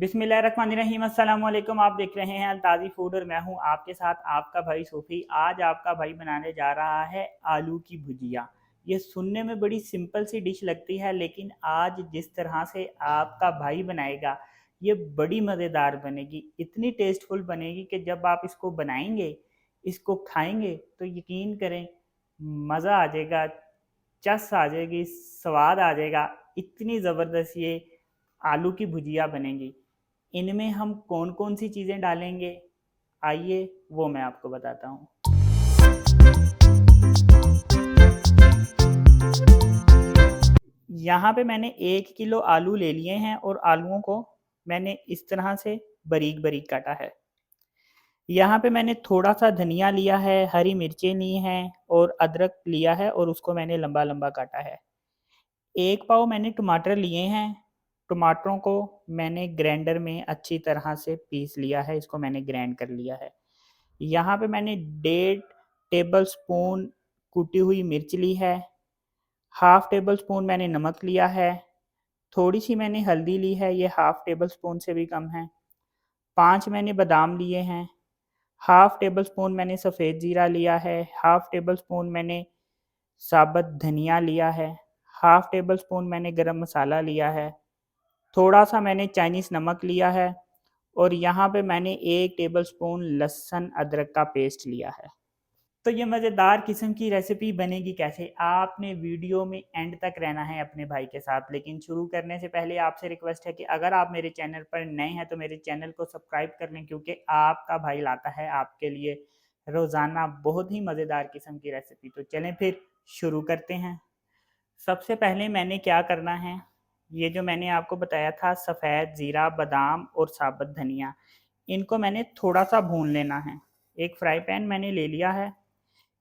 बिस्मिल्लाहिर्रहमानिर्रहीम अस्सलाम वालेकुम। आप देख रहे हैं अलताज़ी फूड और मैं हूं आपके साथ आपका भाई सूफ़ी। आज आपका भाई बनाने जा रहा है आलू की भुजिया। ये सुनने में बड़ी सिंपल सी डिश लगती है, लेकिन आज जिस तरह से आपका भाई बनाएगा ये बड़ी मज़ेदार बनेगी। इतनी टेस्टफुल बनेगी कि जब आप इसको बनाएंगे, इसको खाएंगे तो यकीन करें मज़ा आ जाएगा, चस आ जाएगी, स्वाद आ जाएगा। इतनी ज़बरदस्त ये आलू की भुजिया बनेगी। इनमें हम कौन कौन सी चीज़ें डालेंगे, आइए वो मैं आपको बताता हूँ। यहाँ पे मैंने 1 किलो आलू ले लिए हैं और आलूओं को मैंने इस तरह से बारीक बारीक काटा है। यहाँ पे मैंने थोड़ा सा धनिया लिया है, हरी मिर्चें ली हैं और अदरक लिया है और उसको मैंने लंबा लंबा काटा है। 1 पाव मैंने टमाटर लिए हैं। टमाटरों को मैंने ग्राइंडर में अच्छी तरह से पीस लिया है, इसको मैंने ग्राइंड कर लिया है। यहाँ पे मैंने 1.5 टेबल स्पून कुटी हुई मिर्च ली है। 1/2 टेबल स्पून मैंने नमक लिया है। थोड़ी सी मैंने हल्दी ली है, ये 1/2 टेबल स्पून से भी कम है। 5 मैंने बादाम लिए हैं। 1/2 टेबल स्पून मैंने सफ़ेद ज़ीरा लिया है। 1/2 टेबल स्पून मैंने साबुत धनिया लिया है। 1/2 टेबल स्पून मैंने गरम मसाला लिया है। थोड़ा सा मैंने चाइनीज़ नमक लिया है और यहाँ पे मैंने 1 टेबल स्पून लहसुन अदरक का पेस्ट लिया है। तो ये मज़ेदार किस्म की रेसिपी बनेगी कैसे, आपने वीडियो में एंड तक रहना है अपने भाई के साथ। लेकिन शुरू करने से पहले आपसे रिक्वेस्ट है कि अगर आप मेरे चैनल पर नए हैं तो मेरे चैनल को सब्सक्राइब कर लें, क्योंकि आपका भाई लाता है आपके लिए रोज़ाना बहुत ही मज़ेदार किस्म की रेसिपी। तो चलें फिर शुरू करते हैं। सबसे पहले मैंने क्या करना है, ये जो मैंने आपको बताया था सफ़ेद ज़ीरा, बादाम और साबुत धनिया, इनको मैंने थोड़ा सा भून लेना है। एक फ्राई पैन मैंने ले लिया है,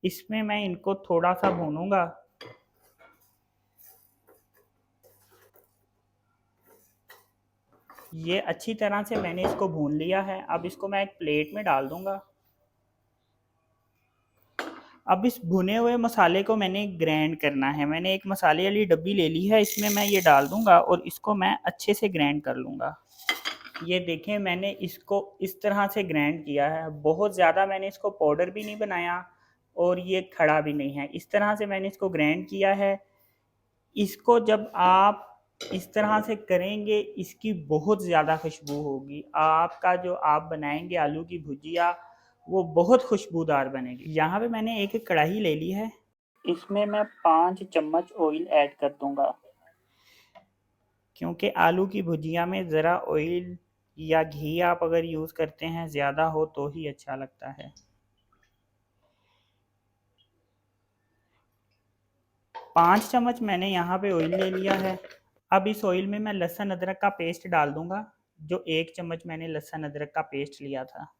इसमें मैं इनको थोड़ा सा भूनूंगा। ये अच्छी तरह से मैंने इसको भून लिया है। अब इसको मैं एक प्लेट में डाल दूंगा। अब इस भुने हुए मसाले को मैंने ग्राइंड करना है। मैंने एक मसाले वाली डब्बी ले ली है, इसमें मैं ये डाल दूंगा और इसको मैं अच्छे से ग्राइंड कर लूँगा। ये देखें, मैंने इसको इस तरह से ग्राइंड किया है। बहुत ज़्यादा मैंने इसको पाउडर भी नहीं बनाया और ये खड़ा भी नहीं है। इस तरह से मैंने इसको ग्राइंड किया है। इसको जब आप इस तरह से करेंगे, इसकी बहुत ज़्यादा खुशबू होगी। आपका जो आप बनाएंगे आलू की भुजिया, वो बहुत खुशबूदार बनेगी। यहाँ पे मैंने एक कढ़ाई ले ली है, इसमें मैं 5 चम्मच ऑयल ऐड कर दूंगा, क्योंकि आलू की भुजिया में ज़रा ऑयल या घी आप अगर यूज़ करते हैं ज़्यादा हो तो ही अच्छा लगता है। 5 चम्मच मैंने यहाँ पे ऑयल ले लिया है। अब इस ऑयल में मैं लहसुन अदरक का पेस्ट डाल दूंगा, जो 1 चम्मच मैंने लहसुन अदरक का पेस्ट लिया था।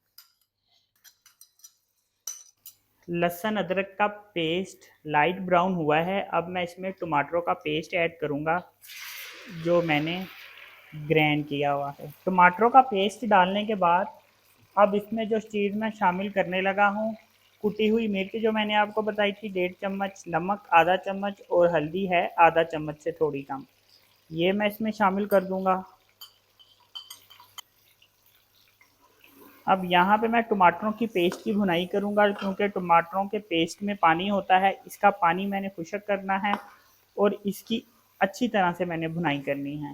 लहसुन अदरक का पेस्ट लाइट ब्राउन हुआ है। अब मैं इसमें टमाटरों का पेस्ट ऐड करूंगा, जो मैंने ग्राइंड किया हुआ है। टमाटरों का पेस्ट डालने के बाद अब इसमें जो चीज़ मैं शामिल करने लगा हूँ, कुटी हुई मिर्च जो मैंने आपको बताई थी 1.5 चम्मच, नमक आधा चम्मच और हल्दी है आधा चम्मच से थोड़ी कम, ये मैं इसमें शामिल कर दूंगा। अब यहाँ पे मैं टमाटरों की पेस्ट की भुनाई करूँगा, क्योंकि टमाटरों के पेस्ट में पानी होता है। इसका पानी मैंने खुश्क करना है और इसकी अच्छी तरह से मैंने भुनाई करनी है।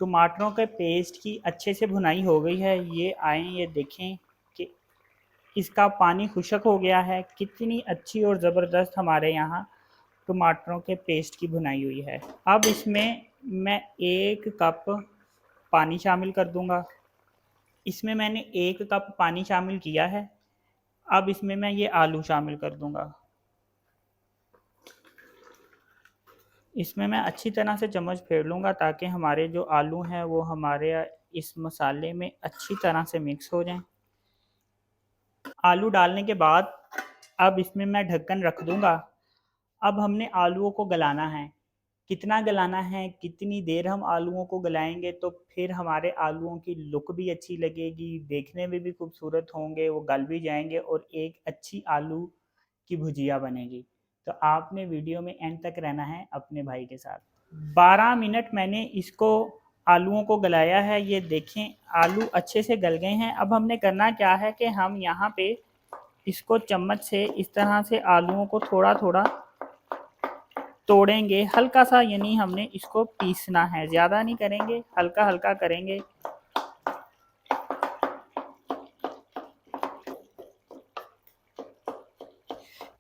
टमाटरों के पेस्ट की अच्छे से भुनाई हो गई है। ये आए, ये देखें कि इसका पानी खुश्क हो गया है। कितनी अच्छी और ज़बरदस्त हमारे यहाँ टमाटरों के पेस्ट की भुनाई हुई है। अब इसमें मैं 1 कप पानी शामिल कर दूंगा। इसमें मैंने 1 कप पानी शामिल किया है। अब इसमें मैं ये आलू शामिल कर दूंगा। इसमें मैं अच्छी तरह से चम्मच फेर लूँगा, ताकि हमारे जो आलू हैं वो हमारे इस मसाले में अच्छी तरह से मिक्स हो जाएं। आलू डालने के बाद अब इसमें मैं ढक्कन रख दूंगा। अब हमने आलूओं को गलाना है। कितना गलाना है, कितनी देर हम आलूओं को गलाएंगे तो फिर हमारे आलूओं की लुक भी अच्छी लगेगी, देखने में भी खूबसूरत होंगे, वो गल भी जाएंगे और एक अच्छी आलू की भुजिया बनेगी। तो आपने वीडियो में एंड तक रहना है अपने भाई के साथ। 12 मिनट मैंने इसको आलूओं को गलाया है। ये देखें आलू अच्छे से गल गए हैं। अब हमने करना क्या है कि हम यहाँ पे इसको चम्मच से इस तरह से आलूओं को थोड़ा थोड़ा तोड़ेंगे, हल्का सा, यानी हमने इसको पीसना है, ज़्यादा नहीं करेंगे, हल्का हल्का करेंगे।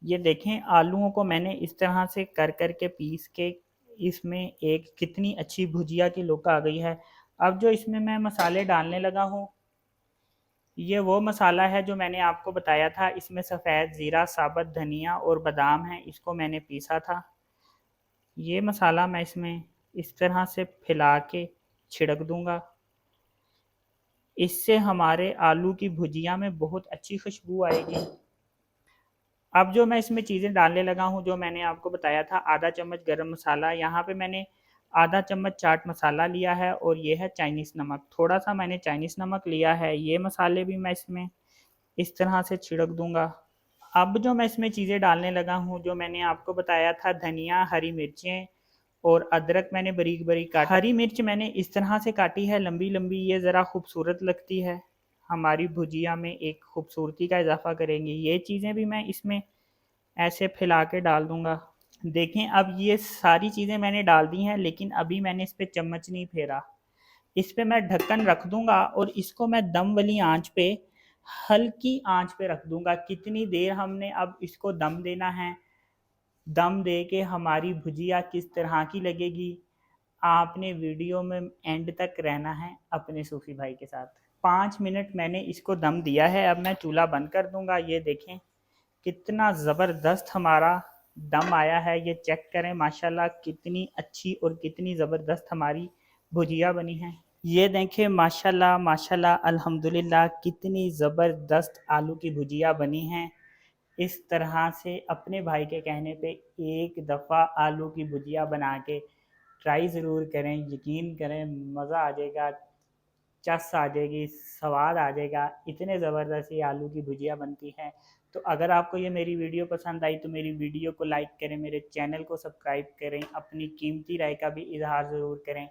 ये देखें आलूओं को मैंने इस तरह से कर कर के पीस के इसमें एक कितनी अच्छी भुजिया की लुक आ गई है। अब जो इसमें मैं मसाले डालने लगा हूँ, ये वो मसाला है जो मैंने आपको बताया था। इसमें सफ़ेद ज़ीरा, साबुत धनिया और बादाम है, इसको मैंने पीसा था। ये मसाला मैं इसमें इस तरह से फैला के छिड़क दूंगा। इससे हमारे आलू की भुजिया में बहुत अच्छी खुशबू आएगी। अब जो मैं इसमें चीज़ें डालने लगा हूँ, जो मैंने आपको बताया था, आधा चम्मच गरम मसाला, यहाँ पे मैंने आधा चम्मच चाट मसाला लिया है, और ये है चाइनीज़ नमक, थोड़ा सा मैंने चाइनीज़ नमक लिया है। ये मसाले भी मैं इसमें इस तरह से छिड़क दूंगा। अब जो मैं इसमें चीज़ें डालने लगा हूँ, जो मैंने आपको बताया था, धनिया, हरी मिर्चें और अदरक मैंने बारीक बारीक काटा। हरी मिर्च मैंने इस तरह से काटी है लंबी लंबी, ये ज़रा खूबसूरत लगती है, हमारी भुजिया में एक खूबसूरती का इजाफा करेंगी। ये चीज़ें भी मैं इसमें ऐसे फैला के डाल दूंगा। देखें अब ये सारी चीज़ें मैंने डाल दी हैं, लेकिन अभी मैंने इस पर चम्मच नहीं फेरा। इस पे मैं ढक्कन रख दूंगा और इसको मैं दम वाली आंच पे, हल्की आंच पे रख दूंगा। कितनी देर हमने अब इसको दम देना है, दम दे के हमारी भुजिया किस तरह की लगेगी, आपने वीडियो में एंड तक रहना है अपने सूफी भाई के साथ। 5 मिनट मैंने इसको दम दिया है। अब मैं चूल्हा बंद कर दूंगा। ये देखें कितना ज़बरदस्त हमारा दम आया है, ये चेक करें माशाल्लाह कितनी अच्छी और कितनी ज़बरदस्त हमारी भुजिया बनी है। ये देखें माशाल्लाह माशाल्लाह अल्हम्दुलिल्लाह कितनी ज़बरदस्त आलू की भुजिया बनी है। इस तरह से अपने भाई के कहने पे एक दफ़ा आलू की भुजिया बना के ट्राई ज़रूर करें, यकीन करें मज़ा आ जाएगा, चस आ जाएगी, स्वाद आ जाएगा। इतने ज़बरदस्त ये आलू की भुजिया बनती है। तो अगर आपको ये मेरी वीडियो पसंद आई तो मेरी वीडियो को लाइक करें, मेरे चैनल को सब्सक्राइब करें, अपनी कीमती राय का भी इजहार ज़रूर करें।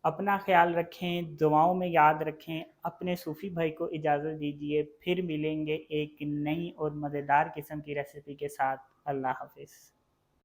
अपना ख्याल रखें, दुआओं में याद रखें। अपने सूफ़ी भाई को इजाज़त दीजिए, फिर मिलेंगे एक नई और मज़ेदार किस्म की रेसिपी के साथ। अल्लाह हाफ़िज़।